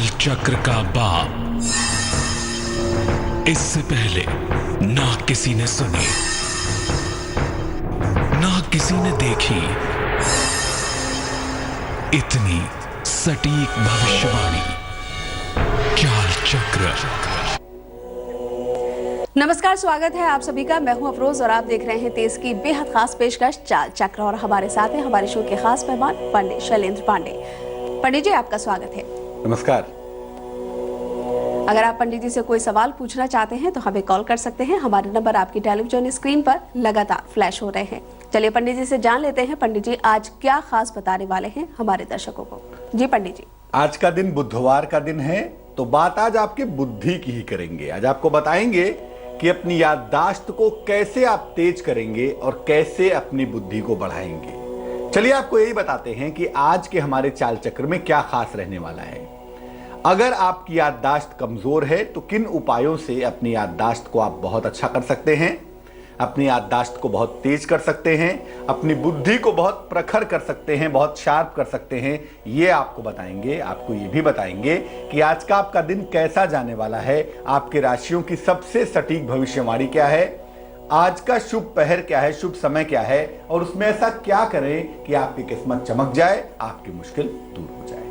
चाल चक्र का बाप। इससे पहले ना किसी ने सुनी, ना किसी ने देखी इतनी सटीक भविष्यवाणी। चाल चक्र। नमस्कार, स्वागत है आप सभी का। मैं हूं अफरोज और आप देख रहे हैं तेज की बेहद खास पेशकश चाल चक्र। और हमारे साथ हैं हमारे शो के खास मेहमान पंडित शैलेंद्र पांडे। पंडित जी, आपका स्वागत है। नमस्कार। अगर आप पंडित जी से कोई सवाल पूछना चाहते हैं तो हमें कॉल कर सकते हैं। हमारे नंबर आपकी टेलीविजन स्क्रीन पर लगातार फ्लैश हो रहे हैं। चलिए पंडित जी से जान लेते हैं, पंडित जी आज क्या खास बताने वाले हैं हमारे दर्शकों को। जी पंडित जी। आज का दिन बुधवार का दिन है, तो बात आज आपकी बुद्धि की ही करेंगे। आज आपको बताएंगे कि अपनी याददाश्त को कैसे आप तेज करेंगे और कैसे अपनी बुद्धि को बढ़ाएंगे। चलिए आपको यही बताते हैं कि आज के हमारे चाल चक्र में क्या खास रहने वाला है। अगर आपकी याददाश्त कमजोर है तो किन उपायों से अपनी याददाश्त को आप बहुत अच्छा कर सकते हैं, अपनी याददाश्त को बहुत तेज कर सकते हैं, अपनी बुद्धि को बहुत प्रखर कर सकते हैं, बहुत शार्प कर सकते हैं, ये आपको बताएंगे। आपको ये भी बताएंगे कि आज का आपका दिन कैसा जाने वाला है, आपके राशियों की सबसे सटीक भविष्यवाणी क्या है, आज का शुभ पहर क्या है, शुभ समय क्या है, और उसमें ऐसा क्या करें कि आपकी किस्मत चमक जाए, आपकी मुश्किल दूर हो जाए।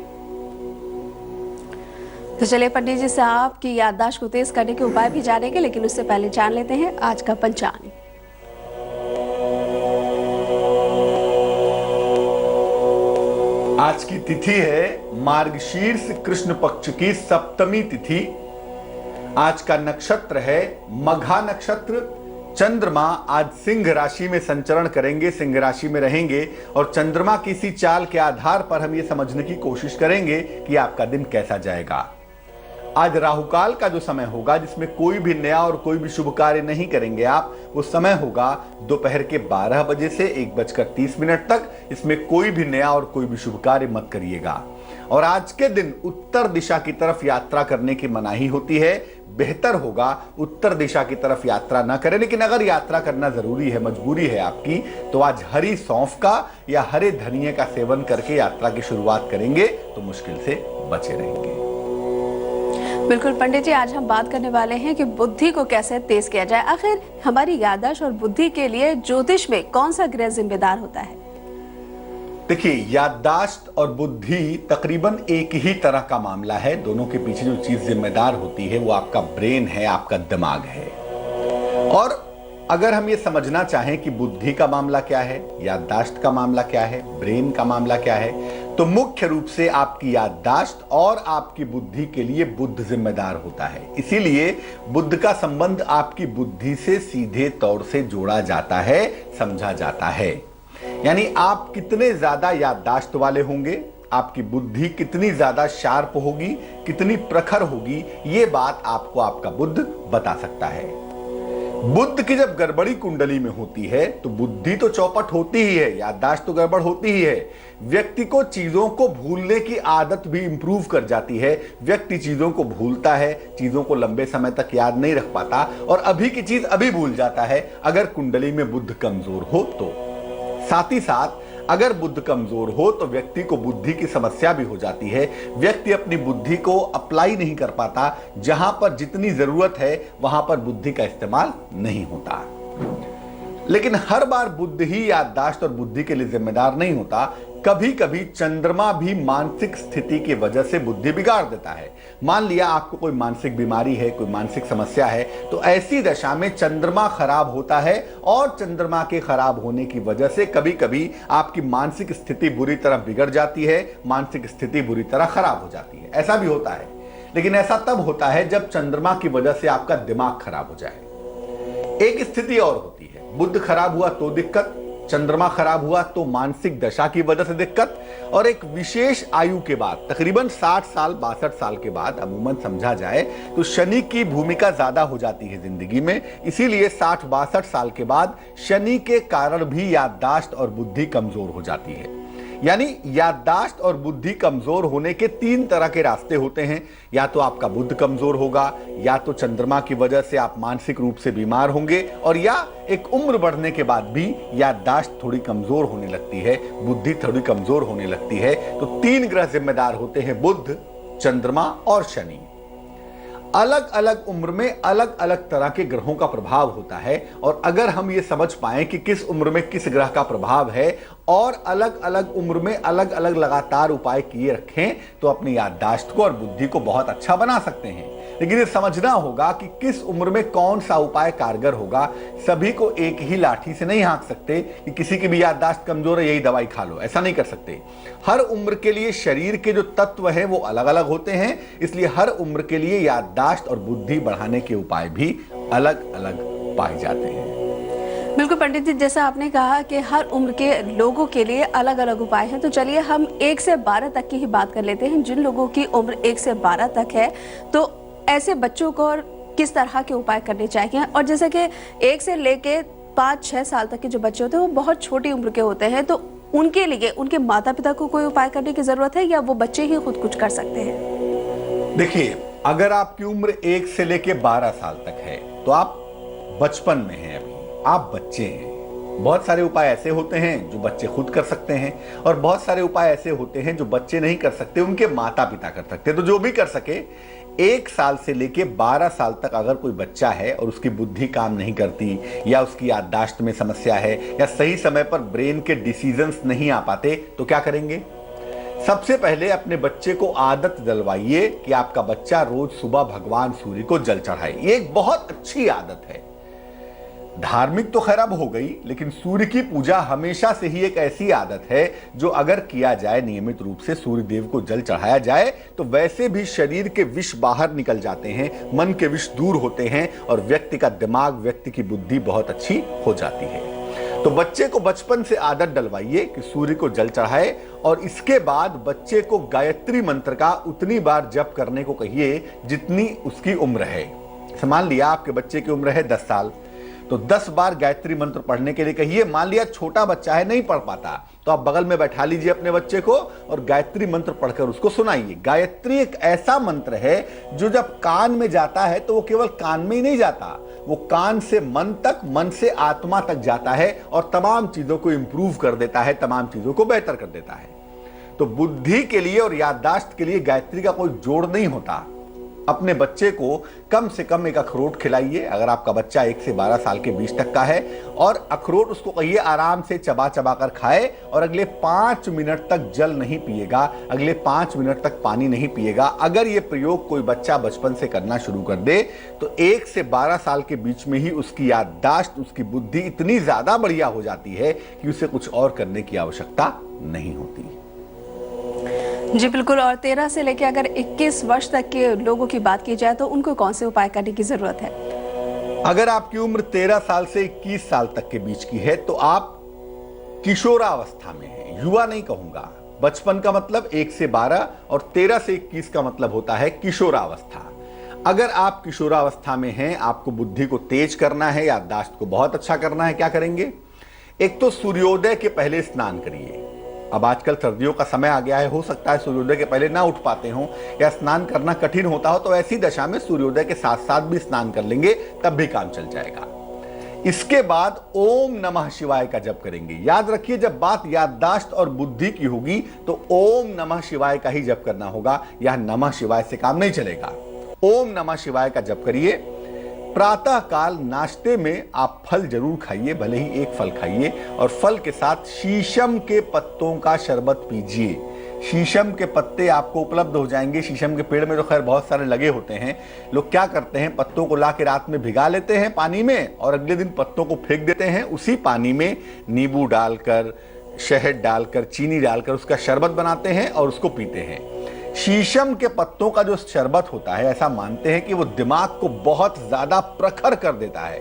तो चलिए पंडित जी से आपकी याददाश्त को तेज करने के उपाय भी जानेंगे, लेकिन उससे पहले जान लेते हैं आज का पंचांग। आज की तिथि है मार्गशीर्ष कृष्ण पक्ष की सप्तमी तिथि। आज का नक्षत्र है मघा नक्षत्र। चंद्रमा आज सिंह राशि में संचरण करेंगे, सिंह राशि में रहेंगे, और चंद्रमा की इसी चाल के आधार पर हम ये समझने की कोशिश करेंगे कि आपका दिन कैसा जाएगा। आज राहुकाल का जो समय होगा, जिसमें कोई भी नया और कोई भी शुभ कार्य नहीं करेंगे आप, वो समय होगा दोपहर के 12 बजे से 1:30 तक। इसमें कोई भी नया और कोई भी शुभ कार्य मत करिएगा। और आज के दिन उत्तर दिशा की तरफ यात्रा करने की मनाही होती है। बेहतर होगा उत्तर दिशा की तरफ यात्रा ना करें, लेकिन अगर यात्रा करना जरूरी है, मजबूरी है आपकी, तो आज हरी सौंफ का या हरे धनिये का सेवन करके यात्रा की शुरुआत करेंगे तो मुश्किल से बचे रहेंगे। बिल्कुल पंडित जी, आज हम बात करने वाले हैं कि बुद्धि को कैसे तेज किया जाए। आखिर हमारी याददाश्त और बुद्धि के लिए ज्योतिष में कौन सा ग्रह जिम्मेदार होता है? देखिए, याददाश्त और बुद्धि तकरीबन एक ही तरह का मामला है। दोनों के पीछे जो चीज जिम्मेदार होती है वो आपका ब्रेन है, आपका दिमाग है। और अगर हम ये समझना चाहें कि बुद्धि का मामला क्या है, याददाश्त का मामला क्या है, ब्रेन का मामला क्या है, तो मुख्य रूप से आपकी याददाश्त और आपकी बुद्धि के लिए बुध जिम्मेदार होता है। इसीलिए बुध का संबंध आपकी बुद्धि से सीधे तौर से जोड़ा जाता है, समझा जाता है। यानी आप कितने ज्यादा याददाश्त वाले होंगे, आपकी बुद्धि कितनी ज्यादा शार्प होगी, कितनी प्रखर होगी, ये बात आपको आपका बुध बता सकता है। बुध की जब गड़बड़ी कुंडली में होती है तो बुद्धि तो चौपट होती ही है, याददाश्त तो गड़बड़ होती ही है। व्यक्ति को चीजों को भूलने की आदत भी इंप्रूव कर जाती है। व्यक्ति चीजों को भूलता है, चीजों को लंबे समय तक याद नहीं रख पाता और अभी की चीज अभी भूल जाता है, अगर कुंडली में बुध कमजोर हो तो। साथ ही साथ अगर बुध कमजोर हो तो व्यक्ति को बुद्धि की समस्या भी हो जाती है। व्यक्ति अपनी बुद्धि को अप्लाई नहीं कर पाता, जहां पर जितनी जरूरत है वहां पर बुद्धि का इस्तेमाल नहीं होता। लेकिन हर बार बुद्धि ही याददाश्त और बुद्धि के लिए जिम्मेदार नहीं होता। कभी कभी चंद्रमा भी मानसिक स्थिति की वजह से बुद्धि बिगाड़ देता है। मान लिया आपको कोई मानसिक बीमारी है, कोई मानसिक समस्या है, तो ऐसी दशा में चंद्रमा खराब होता है और चंद्रमा के खराब होने की वजह से कभी कभी आपकी मानसिक स्थिति बुरी तरह बिगड़ जाती है, मानसिक स्थिति बुरी तरह खराब हो जाती है। ऐसा भी होता है, लेकिन ऐसा तब होता है जब चंद्रमा की वजह से आपका दिमाग खराब हो जाए। एक स्थिति और होती है, बुध खराब हुआ तो दिक्कत, चंद्रमा खराब हुआ तो मानसिक दशा की वजह से दिक्कत, और एक विशेष आयु के बाद तकरीबन 60 साल 62 साल के बाद अमूमन समझा जाए तो शनि की भूमिका ज्यादा हो जाती है जिंदगी में। इसीलिए 60-62 साल के बाद शनि के कारण भी याददाश्त और बुद्धि कमजोर हो जाती है। यानी याददाश्त और बुद्धि कमजोर होने के 3 तरह के रास्ते होते हैं। या तो आपका बुध कमजोर होगा, या तो चंद्रमा की वजह से आप मानसिक रूप से बीमार होंगे, और या एक उम्र बढ़ने के बाद भी याददाश्त थोड़ी कमजोर होने लगती है, बुद्धि थोड़ी कमजोर होने लगती है। तो 3 ग्रह जिम्मेदार होते हैं, बुध, चंद्रमा और शनि। अलग अलग उम्र में अलग अलग तरह के ग्रहों का प्रभाव होता है, और अगर हम ये समझ पाएं कि किस उम्र में किस ग्रह का प्रभाव है और अलग अलग उम्र में अलग अलग लगातार उपाय किए रखें तो अपनी याददाश्त को और बुद्धि को बहुत अच्छा बना सकते हैं। लेकिन ये समझना होगा कि किस उम्र में कौन सा उपाय कारगर होगा। सभी को एक ही लाठी से नहीं हाँक सकते कि किसी की भी याददाश्त कमजोर है यही दवाई खा लो, ऐसा नहीं कर सकते। हर उम्र के लिए शरीर के जो तत्व हैं वो अलग अलग होते हैं, इसलिए हर उम्र के लिए याददाश्त और बुद्धि बढ़ाने के उपाय भी अलग अलग पाए जाते हैं। बिल्कुल पंडित जी, जैसा आपने कहा कि हर उम्र के लोगों के लिए अलग अलग उपाय हैं, तो चलिए हम 1 से 12 तक की ही बात कर लेते हैं। जिन लोगों की उम्र 1 से 12 तक है तो ऐसे बच्चों को और किस तरह के उपाय करने चाहिए? और जैसे कि 1 से लेके 5-6 साल तक के जो बच्चे होते हैं वो बहुत छोटी उम्र के होते हैं, तो उनके लिए उनके माता पिता को कोई उपाय करने की जरूरत है या वो बच्चे ही खुद कुछ कर सकते हैं? देखिए, अगर आपकी उम्र 1 से लेके 12 साल तक है तो आप बचपन में हैं, अभी आप बच्चे हैं। बहुत सारे उपाय ऐसे होते हैं जो बच्चे खुद कर सकते हैं, और बहुत सारे उपाय ऐसे होते हैं जो बच्चे नहीं कर सकते, उनके माता पिता कर सकते हैं। तो जो भी कर सके, 1 साल से लेके 12 साल तक अगर कोई बच्चा है और उसकी बुद्धि काम नहीं करती, या उसकी याददाश्त में समस्या है, या सही समय पर ब्रेन के डिसीजंस नहीं आ पाते, तो क्या करेंगे? सबसे पहले अपने बच्चे को आदत दिलवाइए कि आपका बच्चा रोज सुबह भगवान सूर्य को जल चढ़ाए। ये एक बहुत अच्छी आदत है। धार्मिक तो खैर अब हो गई, लेकिन सूर्य की पूजा हमेशा से ही एक ऐसी आदत है जो अगर किया जाए, नियमित रूप से सूर्य देव को जल चढ़ाया जाए, तो वैसे भी शरीर के विष बाहर निकल जाते हैं, मन के विष दूर होते हैं और व्यक्ति का दिमाग, व्यक्ति की बुद्धि बहुत अच्छी हो जाती है। तो बच्चे को बचपन से आदत डलवाइए कि सूर्य को जल चढ़ाए, और इसके बाद बच्चे को गायत्री मंत्र का उतनी बार जप करने को कहिए जितनी उसकी उम्र है। मान लिया आपके बच्चे की उम्र है 10 साल, तो 10 बार गायत्री मंत्र पढ़ने के लिए कहिए। मान लिया छोटा बच्चा है, नहीं पढ़ पाता, तो आप बगल में बैठा लीजिए अपने बच्चे को और गायत्री मंत्र पढ़कर उसको सुनाइए। गायत्री एक ऐसा मंत्र है जो जब कान में जाता है तो वो केवल कान में ही नहीं जाता, वो कान से मन तक, मन से आत्मा तक जाता है और तमाम चीजों को इंप्रूव कर देता है, तमाम चीजों को बेहतर कर देता है। तो बुद्धि के लिए और याददाश्त के लिए गायत्री का कोई जोड़ नहीं होता। अपने बच्चे को कम से कम एक अखरोट खिलाइए, अगर आपका बच्चा 1 से 12 साल के बीच तक का है, और अखरोट उसको कहिए आराम से चबा चबा कर खाए, और अगले 5 मिनट तक जल नहीं पिएगा, अगले 5 मिनट तक पानी नहीं पिएगा। अगर ये प्रयोग कोई बच्चा बचपन से करना शुरू कर दे तो 1 से 12 साल के बीच में ही उसकी याददाश्त, उसकी बुद्धि इतनी ज्यादा बढ़िया हो जाती है कि उसे कुछ और करने की आवश्यकता नहीं होती। जी बिल्कुल। और 13 से लेकर अगर 21 वर्ष तक के लोगों की बात की जाए तो उनको कौन से उपाय करने की जरूरत है? अगर आपकी उम्र 13 साल से 21 साल तक के बीच की है तो आप किशोरावस्था में हैं। युवा नहीं कहूंगा, बचपन का मतलब 1 से 12 और 13 से 21 का मतलब होता है किशोरावस्था। अगर आप किशोरावस्था में हैं, आपको बुद्धि को तेज करना है, याददाश्त को बहुत अच्छा करना है, क्या करेंगे? एक तो सूर्योदय के पहले स्नान करिए। अब आजकल सर्दियों का समय आ गया है, हो सकता है सूर्योदय के पहले ना उठ पाते हो या स्नान करना कठिन होता हो, तो ऐसी दशा में सूर्योदय के साथ साथ भी स्नान कर लेंगे, तब भी काम चल जाएगा। इसके बाद ओम नमः शिवाय का जप करेंगे। याद रखिए, जब बात याददाश्त और बुद्धि की होगी तो ओम नमः शिवाय का ही जप करना होगा, यह नमः शिवाय से काम नहीं चलेगा। ओम नमः शिवाय का जप करिए। प्रातः काल नाश्ते में आप फल जरूर खाइए, भले ही एक फल खाइए, और फल के साथ शीशम के पत्तों का शरबत पीजिए। शीशम के पत्ते आपको उपलब्ध हो जाएंगे। शीशम के पेड़ में तो खैर बहुत सारे लगे होते हैं। लोग क्या करते हैं, पत्तों को ला के रात में भिगा लेते हैं पानी में, और अगले दिन पत्तों को फेंक देते हैं। उसी पानी में नींबू डालकर, शहद डालकर, चीनी डालकर उसका शरबत बनाते हैं और उसको पीते हैं। शीशम के पत्तों का जो शरबत होता है, ऐसा मानते हैं कि वो दिमाग को बहुत ज्यादा प्रखर कर देता है।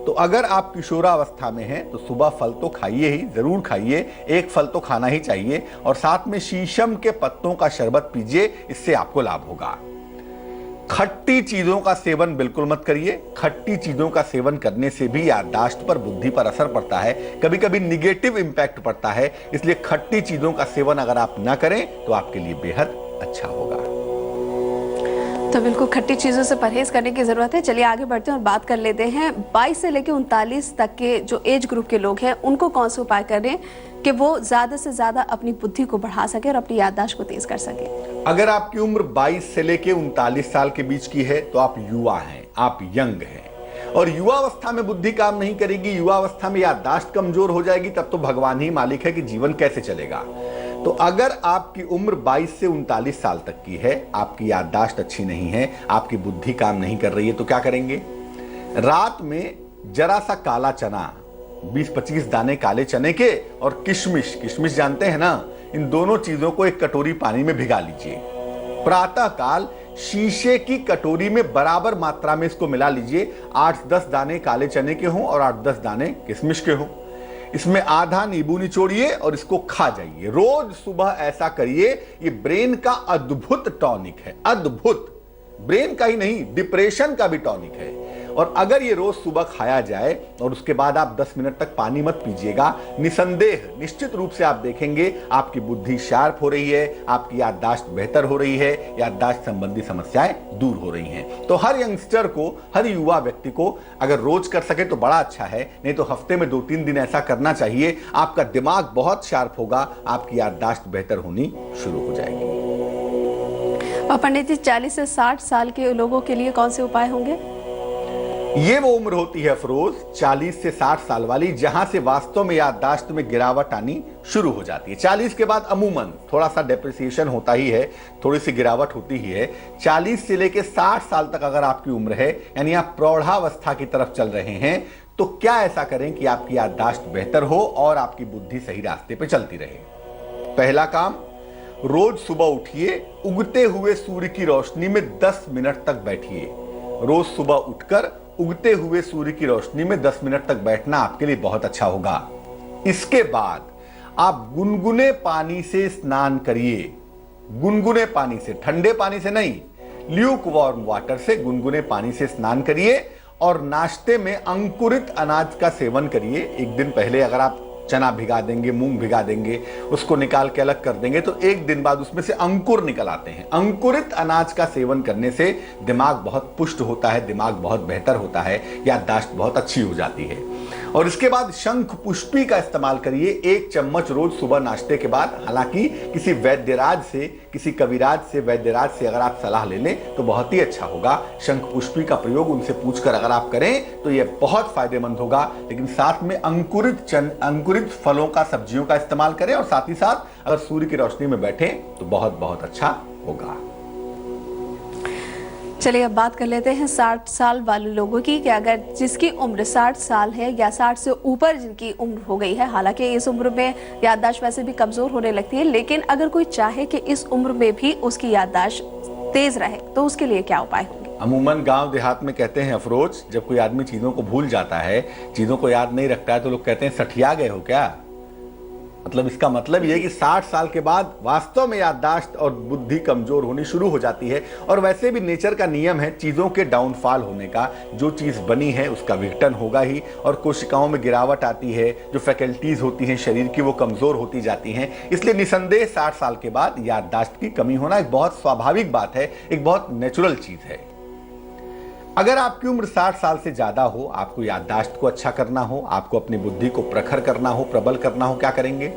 तो अगर आप किशोरावस्था में हैं तो सुबह फल तो खाइए ही, जरूर खाइए, एक फल तो खाना ही चाहिए, और साथ में शीशम के पत्तों का शरबत पीजिए, इससे आपको लाभ होगा। खट्टी चीजों का सेवन बिल्कुल मत करिए। खट्टी चीजों का सेवन करने से भी याददाश्त पर, बुद्धि पर असर पड़ता है, कभी कभी निगेटिव इंपैक्ट पड़ता है। इसलिए खट्टी चीजों का सेवन अगर आप ना करें तो आपके लिए बेहद अच्छा होगा। तो बिल्कुल खट्टी चीजों से परहेज करने की जरूरत है। चलिए आगे बढ़ते हैं और बात कर लेते हैं 22 से लेकर 39 तक के जो एज ग्रुप के लोग हैं, उनको कौन से उपाय करें कि वो ज्यादा से ज्यादा अपनी बुद्धि को बढ़ा सके और अपनी याददाश्त को तेज कर सके? अगर आपकी उम्र 22 से लेके 39 साल के बीच की है तो आप युवा हैं, आप यंग हैं। और युवावस्था में बुद्धि काम नहीं करेगी, युवावस्था में याददाश्त कमजोर हो जाएगी, तब तो भगवान ही मालिक है कि जीवन कैसे चलेगा। तो अगर आपकी उम्र 22 से 39 साल तक की है, आपकी याददाश्त अच्छी नहीं है, आपकी बुद्धि काम नहीं कर रही है, तो क्या करेंगे? रात में जरा सा काला चना, 20-25 दाने काले चने के और किशमिश, किशमिश जानते हैं ना, इन दोनों चीजों को एक कटोरी पानी में भिगा लीजिए। प्रातः काल शीशे की कटोरी में बराबर मात्रा में इसको मिला लीजिए। 8-10 दाने काले चने के हों और 8-10 दाने किशमिश के हों। इसमें आधा नींबू निचोड़िए और इसको खा जाइए। रोज सुबह ऐसा करिए। ये ब्रेन का अद्भुत टॉनिक है, अद्भुत। ब्रेन का ही नहीं, डिप्रेशन का भी टॉनिक है। और अगर ये रोज सुबह खाया जाए और उसके बाद आप 10 मिनट तक पानी मत पीजिएगा, निसंदेह निश्चित रूप से आप देखेंगे आपकी बुद्धि शार्प हो रही है, आपकी याददाश्त बेहतर हो रही है, याददाश्त संबंधी समस्याएं दूर हो रही हैं। तो हर यंगस्टर को, हर युवा व्यक्ति को अगर रोज कर सके तो बड़ा अच्छा है, नहीं तो हफ्ते में 2-3 दिन ऐसा करना चाहिए। आपका दिमाग बहुत शार्प होगा, आपकी याददाश्त बेहतर होनी शुरू हो जाएगी। और पंडित जी, 40 से 60 साल के लोगों के लिए कौन से उपाय होंगे? ये वो उम्र होती है अफरोज, 40 से 60 साल वाली, जहां से वास्तव में याददाश्त में गिरावट आनी शुरू हो जाती है। 40 के बाद अमूमन थोड़ा सा डेप्रिसिएशन होता ही है, थोड़ी सी गिरावट होती ही है। 40 से लेकर 60 साल तक अगर आपकी उम्र है, यानी आप प्रौढ़ावस्था की तरफ चल रहे हैं, तो क्या ऐसा करें कि आपकी याददाश्त बेहतर हो और आपकी बुद्धि सही रास्ते पर चलती रहे? पहला काम, रोज सुबह उठिए, उगते हुए सूर्य की रोशनी में 10 मिनट तक बैठिए। रोज सुबह उठकर उगते हुए सूर्य की रोशनी में 10 मिनट तक बैठना आपके लिए बहुत अच्छा होगा। इसके बाद आप गुनगुने पानी से स्नान करिए। गुनगुने पानी से, ठंडे पानी से नहीं, ल्यूक वार्म वाटर से गुनगुने पानी से स्नान करिए। और नाश्ते में अंकुरित अनाज का सेवन करिए। एक दिन पहले अगर आप चना भिगा देंगे, मूंग भिगा देंगे, उसको निकाल के अलग कर देंगे, तो एक दिन बाद उसमें से अंकुर निकल आते हैं। अंकुरित अनाज का सेवन करने से दिमाग बहुत पुष्ट होता है, दिमाग बहुत बेहतर होता है, याददाश्त बहुत अच्छी हो जाती है। और इसके बाद शंख पुष्पी का इस्तेमाल करिए, 1 चम्मच रोज सुबह नाश्ते के बाद। हालांकि किसी वैद्यराज से, किसी कविराज से, वैद्यराज से अगर आप सलाह ले लें तो बहुत ही अच्छा होगा। शंख पुष्पी का प्रयोग उनसे पूछकर अगर आप करें तो यह बहुत फायदेमंद होगा। लेकिन साथ में अंकुरित फलों का, सब्जियों का इस्तेमाल करें, और साथ ही साथ अगर सूर्य की रोशनी में बैठे तो बहुत बहुत अच्छा होगा। चलिए अब बात कर लेते हैं 60 साल वाले लोगों की, कि अगर जिसकी उम्र 60 साल है या 60 से ऊपर जिनकी उम्र हो गई है, हालांकि इस उम्र में याददाश्त वैसे भी कमजोर होने लगती है, लेकिन अगर कोई चाहे कि इस उम्र में भी उसकी याददाश्त तेज रहे, तो उसके लिए क्या उपाय होंगे? अमूमन गांव देहात में कहते हैं अफरोज, जब कोई आदमी चीजों को भूल जाता है, चीजों को याद नहीं रखता है, तो लोग कहते हैं सठिया गए हो क्या। मतलब इसका मतलब यह है कि 60 साल के बाद वास्तव में याददाश्त और बुद्धि कमजोर होनी शुरू हो जाती है। और वैसे भी नेचर का नियम है चीजों के डाउनफॉल होने का। जो चीज बनी है उसका विघटन होगा ही, और कोशिकाओं में गिरावट आती है, जो फैकल्टीज होती हैं शरीर की वो कमजोर होती जाती हैं। इसलिए निसंदेह 60 साल के बाद याददाश्त की कमी होना एक बहुत स्वाभाविक बात है, एक बहुत नेचुरल चीज है। अगर आपकी उम्र 60 साल से ज्यादा हो, आपको याददाश्त को अच्छा करना हो, आपको अपनी बुद्धि को प्रखर करना हो, प्रबल करना हो, क्या करेंगे?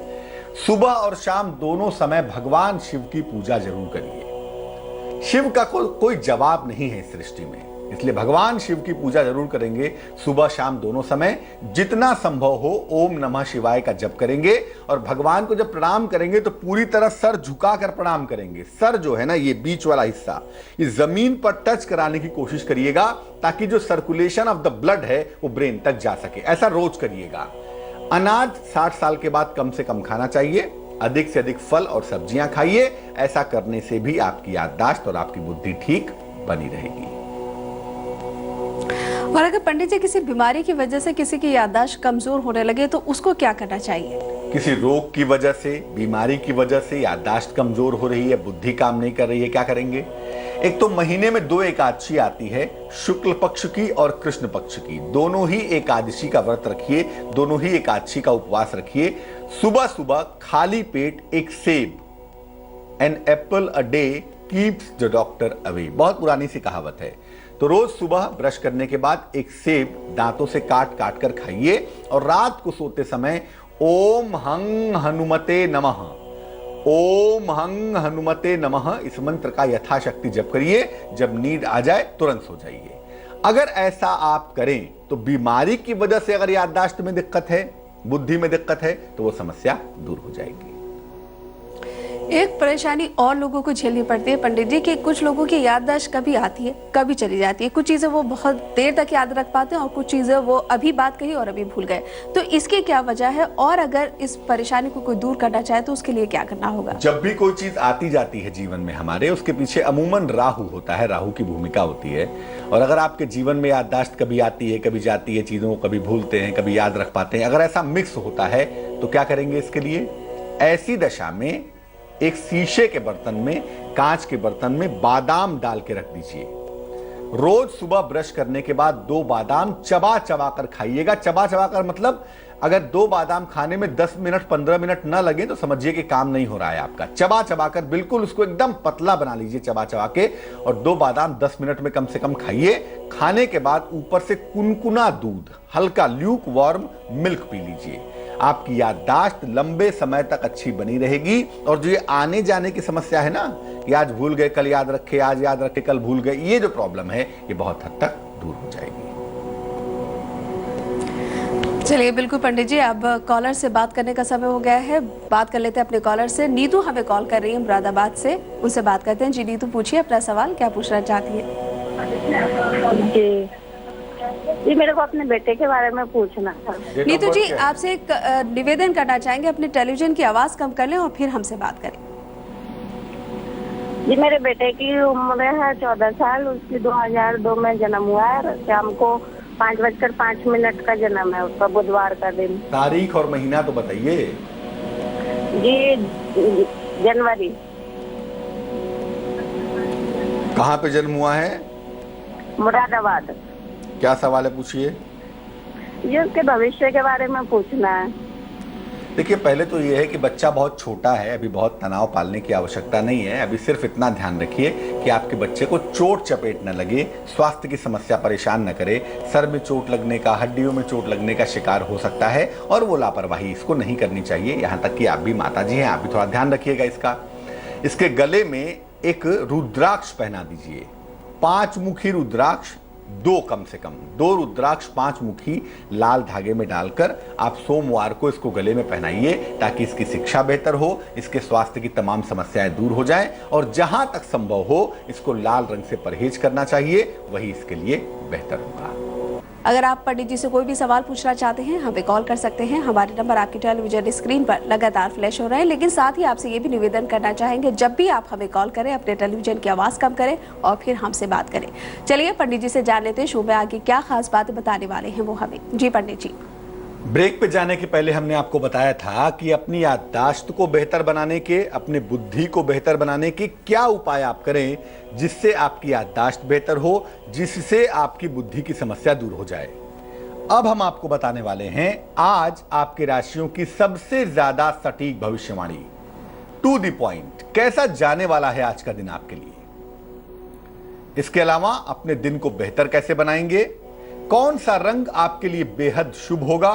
सुबह और शाम दोनों समय भगवान शिव की पूजा जरूर करिए। शिव का कोई जवाब नहीं है इस सृष्टि में, इसलिए भगवान शिव की पूजा जरूर करेंगे। सुबह शाम दोनों समय जितना संभव हो ओम नमः शिवाय का जप करेंगे। और भगवान को जब प्रणाम करेंगे तो पूरी तरह सर झुकाकर प्रणाम करेंगे। सर जो है ना, ये बीच वाला हिस्सा, ये जमीन पर टच कराने की कोशिश करिएगा, ताकि जो सर्कुलेशन ऑफ द ब्लड है वो ब्रेन तक जा सके। ऐसा रोज करिएगा। अनाज 60 साल के बाद कम से कम खाना चाहिए। अधिक से अधिक फल और सब्जियां खाइए। ऐसा करने से भी आपकी याददाश्त और आपकी बुद्धि ठीक बनी रहेगी। और अगर पंडित जी किसी बीमारी की वजह से किसी की याददाश्त कमजोर होने लगे, तो उसको क्या करना चाहिए? किसी रोग की वजह से, बीमारी की वजह से याददाश्त कमजोर हो रही है, बुद्धि काम नहीं कर रही है, क्या करेंगे? एक तो महीने में 2 एकादशी आती है, शुक्ल पक्ष की और कृष्ण पक्ष की। दोनों ही एकादशी का व्रत रखिए, दोनों ही एकादशी का उपवास रखिए। सुबह सुबह खाली पेट एक सेब, an apple a day keeps the doctor away, बहुत पुरानी सी कहावत है। तो रोज सुबह ब्रश करने के बाद एक सेब दांतों से काट काट कर खाइए। और रात को सोते समय ओम हंग हनुमते नमः, ओम हंग हनुमते नमः इस मंत्र का यथाशक्ति जप करिए। जब नींद आ जाए तुरंत सो जाइए। अगर ऐसा आप करें तो बीमारी की वजह से अगर याददाश्त में दिक्कत है, बुद्धि में दिक्कत है, तो वो समस्या दूर हो जाएगी। एक परेशानी और लोगों को झेलनी पड़ती है पंडित जी कि कुछ लोगों की याददाश्त कभी आती है कभी चली जाती है। कुछ चीजें वो बहुत देर तक याद रख पाते हैं और कुछ चीजें वो अभी बात कही और अभी भूल गए। तो इसकी क्या वजह है और अगर इस परेशानी को कोई दूर करना चाहे तो उसके लिए क्या करना होगा? जब भी कोई चीज आती जाती है जीवन में हमारे, उसके पीछे अमूमन राहु होता है, राहु की भूमिका होती है। और अगर आपके जीवन में याददाश्त कभी आती है कभी जाती है, चीजों को कभी भूलते हैं कभी याद रख पाते हैं, अगर ऐसा मिक्स होता है तो क्या करेंगे इसके लिए? ऐसी दशा में एक शीशे के बर्तन में, कांच के बर्तन में बादाम डाल के रख दीजिए। रोज सुबह ब्रश करने के बाद 2 बादाम चबा चबा कर खाइएगा। चबा चबा कर मतलब अगर 2 बादाम खाने में 10 मिनट 15 मिनट ना लगे तो समझिए कि काम नहीं हो रहा है आपका। चबा चबा कर बिल्कुल उसको एकदम पतला बना लीजिए चबा चबा के, और 2 बादाम 10 मिनट में कम से कम खाइए। खाने के बाद ऊपर से कुनकुना दूध, हल्का ल्यूक वार्म मिल्क पी लीजिए। आपकी याददाश्त लंबे समय तक अच्छी बनी रहेगी। और जो ये आने जाने की समस्या है ना कि आज भूल गए कल याद रखे, आज याद रखे कल भूल गए, ये जो प्रॉब्लम है ये बहुत हद तक दूर हो जाएगी। चलिए बिल्कुल पंडित जी, अब कॉलर से बात करने का समय हो गया है। बात कर लेते हैं अपने कॉलर से। नीतू हमें कॉल कर रही है मुरादाबाद से, उनसे बात करते हैं। जी नीतू, पूछिए अपना सवाल, क्या पूछना चाहती है? जी मेरे को अपने बेटे के बारे में पूछना था। नीतू जी, आपसे एक निवेदन करना चाहेंगे, अपने टेलीविजन की आवाज कम कर लें और फिर हमसे बात करें। जी मेरे बेटे की उम्र है 14 साल, उसकी 2002 में जन्म हुआ है। शाम को 5:05 का जन्म है उसका, बुधवार का दिन। तारीख और महीना तो बताइए। जी जनवरी। कहाँ पे जन्म हुआ है? मुरादाबाद। क्या सवाल है, पूछिए। ये उसके भविष्य के बारे में पूछना है। देखिए, पहले तो ये है कि बच्चा बहुत छोटा है, अभी बहुत तनाव पालने की आवश्यकता नहीं है। अभी सिर्फ इतना ध्यान रखिए कि आपके बच्चे को चोट चपेट न लगे, स्वास्थ्य की समस्या परेशान न करे। सर में चोट लगने का, हड्डियों में चोट लगने का शिकार हो सकता है और वो लापरवाही इसको नहीं करनी चाहिए। यहाँ तक कि आप भी माता जी हैं, आप भी थोड़ा ध्यान रखिएगा इसका। इसके गले में एक रुद्राक्ष पहना दीजिए, 5 मुखी रुद्राक्ष, 2 कम से कम 2 रुद्राक्ष 5 मुखी लाल धागे में डालकर आप सोमवार को इसको गले में पहनाइए, ताकि इसकी शिक्षा बेहतर हो, इसके स्वास्थ्य की तमाम समस्याएं दूर हो जाएं। और जहां तक संभव हो इसको लाल रंग से परहेज करना चाहिए, वही इसके लिए बेहतर होगा। अगर आप पंडित जी से कोई भी सवाल पूछना चाहते हैं हमें कॉल कर सकते हैं। हमारे नंबर आपकी टेलीविजन स्क्रीन पर लगातार फ्लैश हो रहे हैं। लेकिन साथ ही आपसे ये भी निवेदन करना चाहेंगे, जब भी आप हमें कॉल करें अपने टेलीविजन की आवाज़ कम करें और फिर हमसे बात करें। चलिए पंडित जी से जान लेते हैं शो में आगे क्या खास बातें बताने वाले हैं वो हमें। जी पंडित जी। ब्रेक पे जाने के पहले हमने आपको बताया था कि अपनी याददाश्त को बेहतर बनाने के, अपने बुद्धि को बेहतर बनाने के क्या उपाय आप करें जिससे आपकी याददाश्त बेहतर हो, जिससे आपकी बुद्धि की समस्या दूर हो जाए। अब हम आपको बताने वाले हैं आज आपके राशियों की सबसे ज्यादा सटीक भविष्यवाणी, टू द पॉइंट, कैसा जाने वाला है आज का दिन आपके लिए। इसके अलावा अपने दिन को बेहतर कैसे बनाएंगे, कौन सा रंग आपके लिए बेहद शुभ होगा,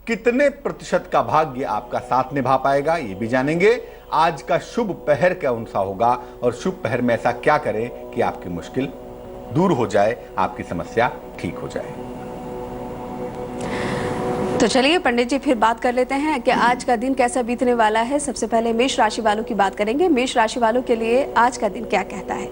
कितने प्रतिशत का भाग्य आपका साथ निभा पाएगा, ये भी जानेंगे। आज का शुभ पहर कौन सा होगा और शुभ पहर में ऐसा क्या करें कि आपकी मुश्किल दूर हो जाए, आपकी समस्या ठीक हो जाए। तो चलिए पंडित जी फिर बात कर लेते हैं कि आज का दिन कैसा बीतने वाला है। सबसे पहले मेष राशि वालों की बात करेंगे। मेष राशि वालों के लिए आज का दिन क्या कहता है?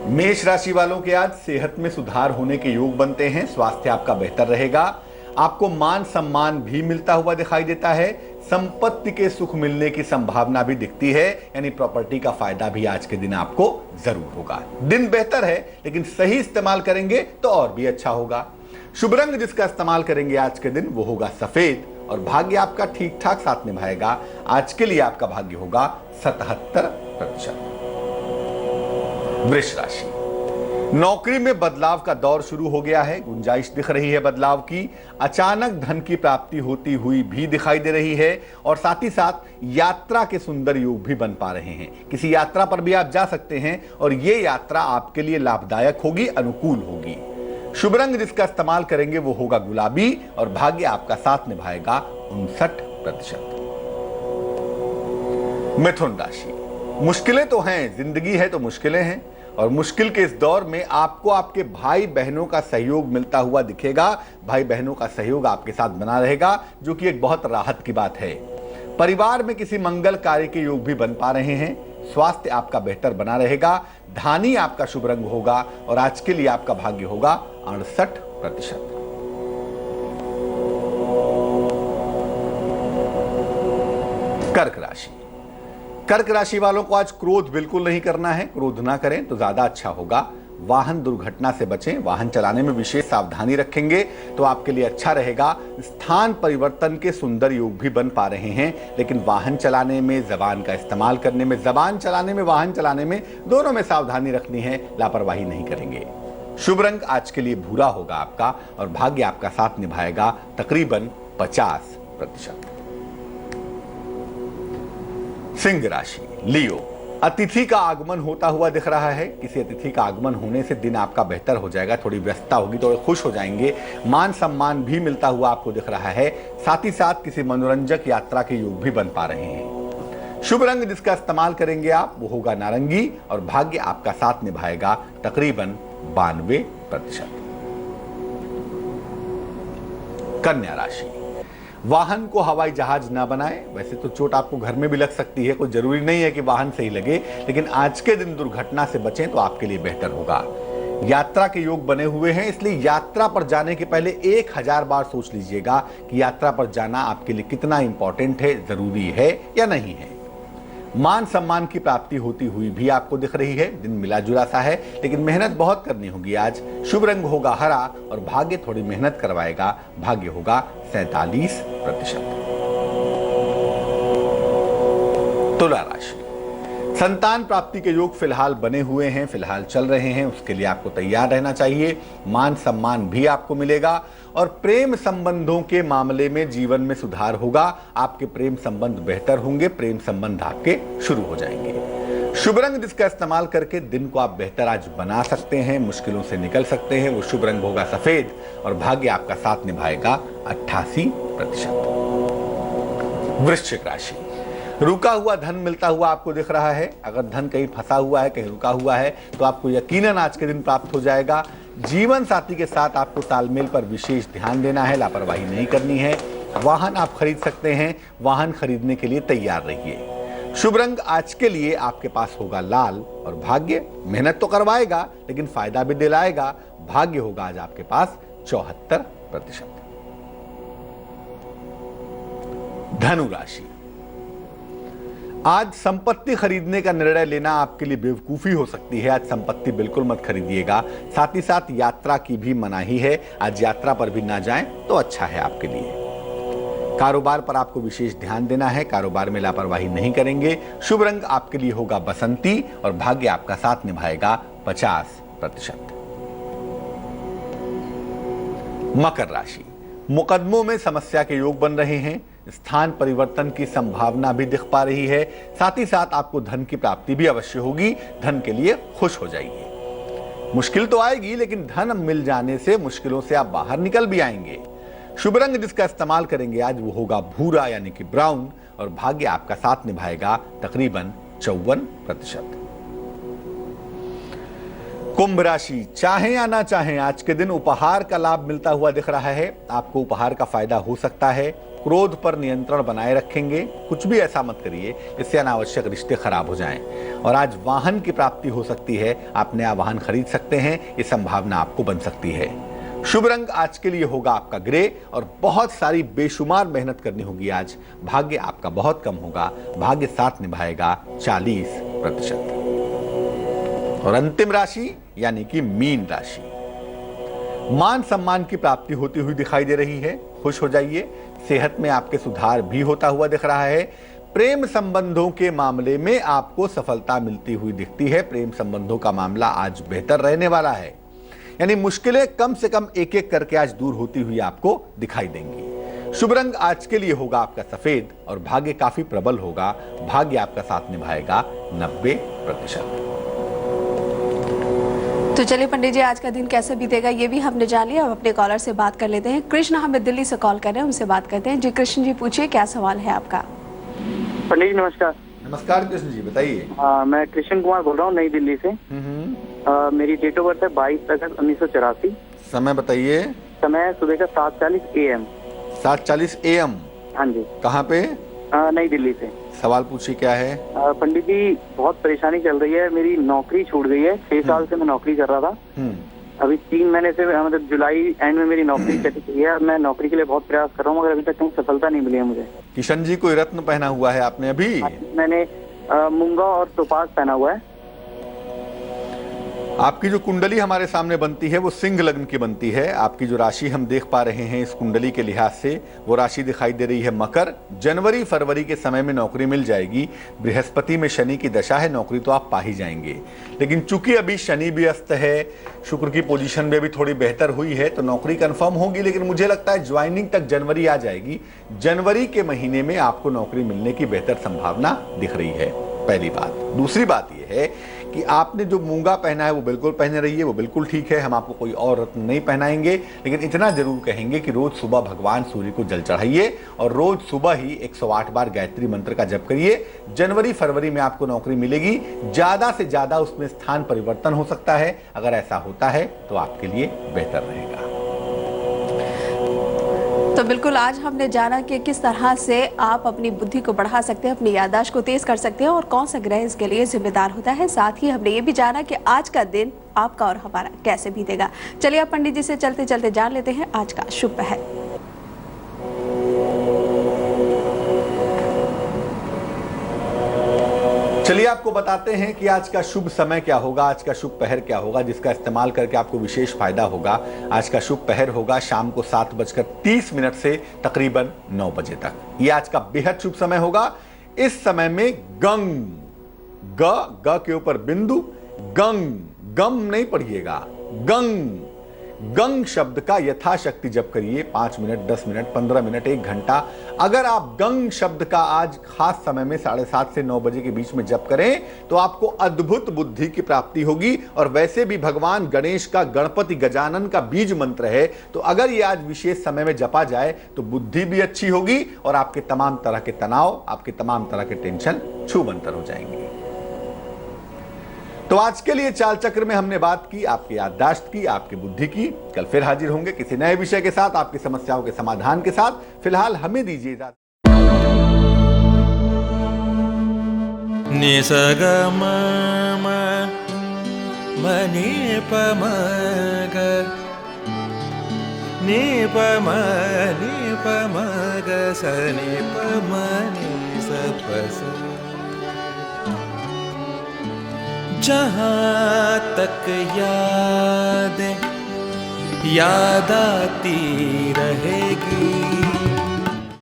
मेष राशि वालों के आज सेहत में सुधार होने के योग बनते हैं, स्वास्थ्य आपका बेहतर रहेगा, आपको मान सम्मान भी मिलता हुआ दिखाई देता है, संपत्ति के सुख मिलने की संभावना भी दिखती है, यानी प्रॉपर्टी का फायदा भी आज के दिन आपको जरूर होगा। दिन बेहतर है लेकिन सही इस्तेमाल करेंगे तो और भी अच्छा होगा। शुभ रंग जिसका इस्तेमाल करेंगे आज के दिन वो होगा सफेद, और भाग्य आपका ठीक ठाक साथ निभाएगा। आज के लिए आपका भाग्य होगा 77%। वृष राशि, नौकरी में बदलाव का दौर शुरू हो गया है, गुंजाइश दिख रही है बदलाव की, अचानक धन की प्राप्ति होती हुई भी दिखाई दे रही है, और साथ ही साथ यात्रा के सुंदर योग भी बन पा रहे हैं। किसी यात्रा पर भी आप जा सकते हैं और ये यात्रा आपके लिए लाभदायक होगी, अनुकूल होगी। शुभ रंग जिसका इस्तेमाल करेंगे वो होगा गुलाबी, और भाग्य आपका साथ निभाएगा 59%। मिथुन राशि, मुश्किलें तो हैं, जिंदगी है तो मुश्किलें हैं, और मुश्किल के इस दौर में आपको आपके भाई बहनों का सहयोग मिलता हुआ दिखेगा। भाई बहनों का सहयोग आपके साथ बना रहेगा, जो कि एक बहुत राहत की बात है। परिवार में किसी मंगल कार्य के योग भी बन पा रहे हैं। स्वास्थ्य आपका बेहतर बना रहेगा। धानी आपका शुभ रंग होगा और आज के लिए आपका भाग्य होगा 68%। कर्क राशि, कर्क राशि वालों को आज क्रोध बिल्कुल नहीं करना है। क्रोध ना करें तो ज्यादा अच्छा होगा। वाहन दुर्घटना से बचें। वाहन चलाने में विशेष सावधानी रखेंगे तो आपके लिए अच्छा रहेगा। स्थान परिवर्तन के सुंदर योग भी बन पा रहे हैं, लेकिन वाहन चलाने में, जबान का इस्तेमाल करने में, जबान चलाने में, वाहन चलाने में, दोनों में सावधानी रखनी है। लापरवाही नहीं करेंगे। शुभ रंग आज के लिए भूरा होगा आपका, और भाग्य आपका साथ निभाएगा तकरीबन 50%। सिंह राशि, लियो, अतिथि का आगमन होता हुआ दिख रहा है। किसी अतिथि का आगमन होने से दिन आपका बेहतर हो जाएगा। थोड़ी व्यस्तता होगी, थोड़े खुश हो जाएंगे। मान सम्मान भी मिलता हुआ आपको दिख रहा है। साथ ही साथ किसी मनोरंजक यात्रा के योग भी बन पा रहे हैं। शुभ रंग जिसका इस्तेमाल करेंगे आप वो होगा नारंगी, और भाग्य आपका साथ निभाएगा तकरीबन 92%। कन्या राशि, वाहन को हवाई जहाज ना बनाए। वैसे तो चोट आपको घर में भी लग सकती है, कोई जरूरी नहीं है कि वाहन से ही लगे, लेकिन आज के दिन दुर्घटना से बचें तो आपके लिए बेहतर होगा। यात्रा के योग बने हुए हैं, इसलिए यात्रा पर जाने के पहले 1000 बार सोच लीजिएगा कि यात्रा पर जाना आपके लिए कितना इंपॉर्टेंट है, जरूरी है या नहीं है। मान सम्मान की प्राप्ति होती हुई भी आपको दिख रही है। दिन मिला जुला सा है, लेकिन मेहनत बहुत करनी होगी आज। शुभ रंग होगा हरा, और भाग्य थोड़ी मेहनत करवाएगा। भाग्य होगा 47%। तुला राशि, संतान प्राप्ति के योग फिलहाल बने हुए हैं, फिलहाल चल रहे हैं। उसके लिए आपको तैयार रहना चाहिए। मान सम्मान भी आपको मिलेगा, और प्रेम संबंधों के मामले में जीवन में सुधार होगा। आपके प्रेम संबंध बेहतर होंगे। प्रेम संबंध आपके शुरू हो जाएंगे। शुभ रंग जिसका इस्तेमाल करके दिन को आप बेहतर आज बना सकते हैं, मुश्किलों से निकल सकते हैं, वो शुभ रंग होगा सफेद, और भाग्य आपका साथ निभाएगा 88%। वृश्चिक राशि, रुका हुआ धन मिलता हुआ आपको दिख रहा है। अगर धन कहीं फंसा हुआ है, कहीं रुका हुआ है, तो आपको यकीनन आज के दिन प्राप्त हो जाएगा। जीवन साथी के साथ आपको तालमेल पर विशेष ध्यान देना है, लापरवाही नहीं करनी है। वाहन आप खरीद सकते हैं। वाहन खरीदने के लिए तैयार रहिए। शुभ रंग आज के लिए आपके पास होगा लाल, और भाग्य मेहनत तो करवाएगा लेकिन फायदा भी दिलाएगा। भाग्य होगा आज आपके पास 74%। धनु राशि, आज संपत्ति खरीदने का निर्णय लेना आपके लिए बेवकूफी हो सकती है। आज संपत्ति बिल्कुल मत खरीदिएगा। साथ ही साथ यात्रा की भी मनाही है। आज यात्रा पर भी ना जाएं तो अच्छा है आपके लिए। कारोबार पर आपको विशेष ध्यान देना है। कारोबार में लापरवाही नहीं करेंगे। शुभ रंग आपके लिए होगा बसंती, और भाग्य आपका साथ निभाएगा 50%। मकर राशि, मुकदमों में समस्या के योग बन रहे हैं। स्थान परिवर्तन की संभावना भी दिख पा रही है। साथ ही साथ आपको धन की प्राप्ति भी अवश्य होगी। धन के लिए खुश हो जाइए। मुश्किल तो आएगी, लेकिन धन मिल जाने से मुश्किलों से आप बाहर निकल भी आएंगे। शुभ रंग जिसका इस्तेमाल करेंगे आज वो होगा भूरा यानी कि ब्राउन, और भाग्य आपका साथ निभाएगा तकरीबन 54%। कुंभ राशि, चाहें या ना चाहें आज के दिन उपहार का लाभ मिलता हुआ दिख रहा है। आपको उपहार का फायदा हो सकता है। क्रोध पर नियंत्रण बनाए रखेंगे। कुछ भी ऐसा मत करिए जिससे अनावश्यक रिश्ते खराब हो जाएं। और आज वाहन की प्राप्ति हो सकती है। आप नया वाहन खरीद सकते हैं, ये संभावना आपको बन सकती है। शुभ रंग आज के लिए होगा आपका ग्रे, और बहुत सारी बेशुमार मेहनत करनी होगी आज। भाग्य आपका बहुत कम होगा। भाग्य साथ निभाएगा 40%। और अंतिम राशि यानी कि मीन राशि, मान सम्मान की प्राप्ति होती हुई दिखाई दे रही है। खुश हो जाइए। सेहत में आपके सुधार भी होता हुआ दिख रहा है। प्रेम संबंधों के मामले में आपको सफलता मिलती हुई दिखती है। प्रेम संबंधों का मामला आज बेहतर रहने वाला है, यानी मुश्किलें कम से कम एक एक करके आज दूर होती हुई आपको दिखाई देंगी। शुभ रंग आज के लिए होगा आपका सफेद, और भाग्य काफी प्रबल होगा। भाग्य आपका साथ निभाएगा 90%। तो चलिए पंडित जी, आज का दिन कैसे बीतेगा ये भी हमने जान लिया। अब अपने कॉलर से बात कर लेते हैं। कृष्ण हमें दिल्ली से कॉल कर रहे हैं, उनसे बात करते हैं। जी कृष्ण जी, पूछिए क्या सवाल है आपका। पंडित जी नमस्कार। नमस्कार कृष्ण जी, बताइए। मैं कृष्ण कुमार बोल रहा हूँ, नई दिल्ली से। मेरी डेट ऑफ बर्थ है 22 अगस्त 1984। समय बताइए। समय सुबह का 7:40 AM। 7:40 AM। हाँ जी। कहाँ पे? नई दिल्ली से। सवाल पूछिए, क्या है? पंडित जी, बहुत परेशानी चल रही है, मेरी नौकरी छूट गई है। 6 साल से मैं नौकरी कर रहा था। अभी 3 महीने से, मतलब जुलाई एंड में मेरी नौकरी चली गई है। मैं नौकरी के लिए बहुत प्रयास कर रहा हूँ, मगर अभी तक कहीं सफलता नहीं मिली है मुझे। किशन जी, कोई रत्न पहना हुआ है आपने अभी? मैंने मूंगा और टोपाज पहना हुआ है। आपकी जो कुंडली हमारे सामने बनती है वो सिंह लग्न की बनती है। आपकी जो राशि हम देख पा रहे हैं इस कुंडली के लिहाज से, वो राशि दिखाई दे रही है मकर। जनवरी फरवरी के समय में नौकरी मिल जाएगी। बृहस्पति में शनि की दशा है, नौकरी तो आप पा ही जाएंगे। लेकिन चूंकि अभी शनि भी अस्त है, शुक्र की पोजीशन में भी थोड़ी बेहतर हुई है, तो नौकरी कंफर्म होगी। लेकिन मुझे लगता है ज्वाइनिंग तक जनवरी आ जाएगी। जनवरी के महीने में आपको नौकरी मिलने की बेहतर संभावना दिख रही है, पहली बात। दूसरी बात यह है कि आपने जो मूंगा पहना है वो बिल्कुल पहने रहिए, वो बिल्कुल ठीक है। हम आपको कोई और रत्न नहीं पहनाएंगे, लेकिन इतना जरूर कहेंगे कि रोज सुबह भगवान सूर्य को जल चढ़ाइए और रोज सुबह ही 108 बार गायत्री मंत्र का जप करिए। जनवरी फरवरी में आपको नौकरी मिलेगी। ज्यादा से ज्यादा उसमें स्थान परिवर्तन हो सकता है। अगर ऐसा होता है तो आपके लिए बेहतर रहेगा। तो बिल्कुल आज हमने जाना कि किस तरह से आप अपनी बुद्धि को बढ़ा सकते हैं, अपनी याददाश्त को तेज कर सकते हैं और कौन सा ग्रह इसके लिए जिम्मेदार होता है। साथ ही हमने ये भी जाना कि आज का दिन आपका और हमारा कैसे बीतेगा। चलिए अब पंडित जी से चलते चलते जान लेते हैं आज का शुभ पहर। चलिए आपको बताते हैं कि आज का शुभ समय क्या होगा, आज का शुभ पहर क्या होगा, जिसका इस्तेमाल करके आपको विशेष फायदा होगा। आज का शुभ पहर होगा शाम को 7:30 से तकरीबन 9 बजे तक। ये आज का बेहद शुभ समय होगा। इस समय में गंग, ग के ऊपर बिंदु, गंग, गम नहीं पढ़िएगा, गंग, गंग शब्द का यथाशक्ति जप करिए। 5 मिनट, 10 मिनट, 15 मिनट, 1 घंटा। अगर आप गंग शब्द का आज खास समय में 7:30 से 9 बजे के बीच में जप करें तो आपको अद्भुत बुद्धि की प्राप्ति होगी। और वैसे भी भगवान गणेश का गणपति गजानन का बीज मंत्र है, तो अगर ये आज विशेष समय में जपा जाए तो बुद्धि भी अच्छी होगी और आपके तमाम तरह के तनाव, आपके तमाम तरह के टेंशन छूमंतर हो जाएंगे। तो आज के लिए चाल चक्र में हमने बात की आपकी याददाश्त की, आपकी बुद्धि की। कल फिर हाजिर होंगे किसी नए विषय के साथ, आपकी समस्याओं के समाधान के साथ। फिलहाल हमें दीजिए इजाजत। निसगम मनि पम ग नि पम ग स नि पम नि स प स। जहाँ तक याद आती रहेगी।